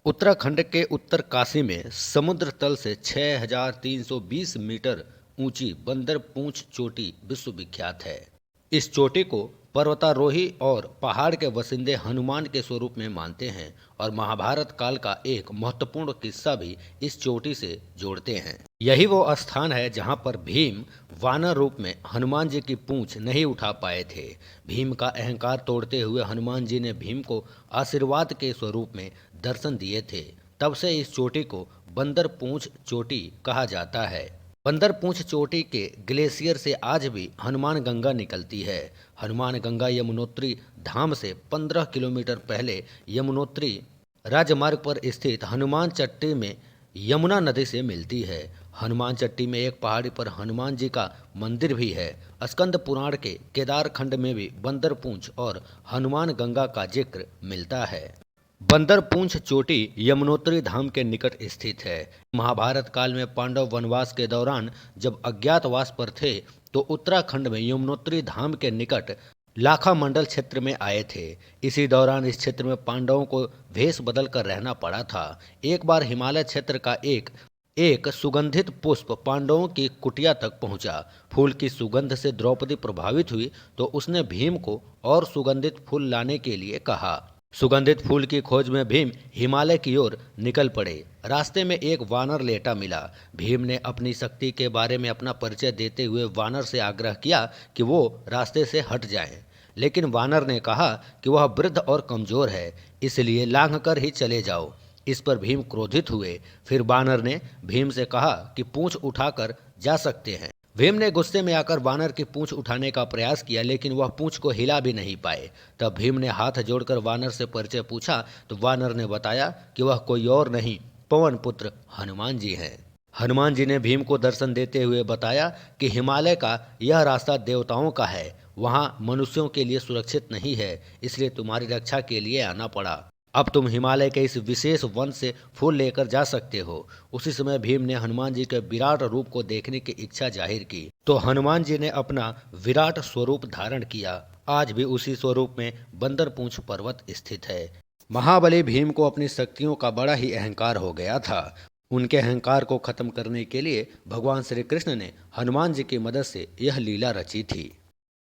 उत्तराखंड के उत्तरकाशी में समुद्र तल से 6,320 मीटर ऊंची बंदर पूंछ चोटी विश्वविख्यात है। इस चोटी को पर्वतारोही और पहाड़ के वसिंदे हनुमान के स्वरूप में मानते हैं और महाभारत काल का एक महत्वपूर्ण किस्सा भी इस चोटी से जोड़ते हैं। यही वो स्थान है जहां पर भीम वानर रूप में हनुमान जी की पूंछ नहीं उठा पाए थे। भीम का अहंकार तोड़ते हुए हनुमान जी ने भीम को आशीर्वाद के स्वरूप में दर्शन दिए थे। तब से इस चोटी को बंदर पूंछ चोटी कहा जाता है। बंदर पूंछ चोटी के ग्लेशियर से आज भी हनुमान गंगा निकलती है। हनुमान गंगा यमुनोत्री धाम से 15 किलोमीटर पहले यमुनोत्री राजमार्ग पर स्थित हनुमान चट्टी में यमुना नदी से मिलती है। हनुमान चट्टी में एक पहाड़ी पर हनुमान जी का मंदिर भी है। स्कंद पुराण के केदार खंड में भी बंदर पूंछ और हनुमान गंगा का जिक्र मिलता है। बंदर पूंछ चोटी यमुनोत्री धाम के निकट स्थित है। महाभारत काल में पांडव वनवास के दौरान जब अज्ञातवास पर थे तो उत्तराखंड में यमुनोत्री धाम के निकट लाखा मंडल क्षेत्र में आए थे। इसी दौरान इस क्षेत्र में पांडवों को भेष बदल कर रहना पड़ा था। एक बार हिमालय क्षेत्र का एक एक सुगंधित पुष्प पांडवों की कुटिया तक पहुंचा। फूल की सुगंध से द्रौपदी प्रभावित हुई तो उसने भीम को और सुगंधित फूल लाने के लिए कहा। सुगंधित फूल की खोज में भीम हिमालय की ओर निकल पड़े। रास्ते में एक वानर लेटा मिला। भीम ने अपनी शक्ति के बारे में अपना परिचय देते हुए वानर से आग्रह किया कि वो रास्ते से हट जाए, लेकिन वानर ने कहा कि वह वृद्ध और कमजोर है, इसलिए लांघ कर ही चले जाओ। इस पर भीम क्रोधित हुए। फिर वानर ने भीम से कहा कि पूंछ उठाकर जा सकते हैं। भीम ने गुस्से में आकर वानर की पूंछ उठाने का प्रयास किया, लेकिन वह पूंछ को हिला भी नहीं पाए। तब भीम ने हाथ जोड़कर वानर से परिचय पूछा तो वानर ने बताया कि वह कोई और नहीं, पवन पुत्र हनुमान जी हैं। हनुमान जी ने भीम को दर्शन देते हुए बताया कि हिमालय का यह रास्ता देवताओं का है, वहाँ मनुष्यों के लिए सुरक्षित नहीं है, इसलिए तुम्हारी रक्षा के लिए आना पड़ा। अब तुम हिमालय के इस विशेष वन से फूल लेकर जा सकते हो। उसी समय भीम ने हनुमान जी के विराट रूप को देखने की इच्छा जाहिर की तो हनुमान जी ने अपना विराट स्वरूप धारण किया। आज भी उसी स्वरूप में बंदर पूंछ पर्वत स्थित है। महाबली भीम को अपनी शक्तियों का बड़ा ही अहंकार हो गया था। उनके अहंकार को खत्म करने के लिए भगवान श्री कृष्ण ने हनुमान जी की मदद से यह लीला रची थी।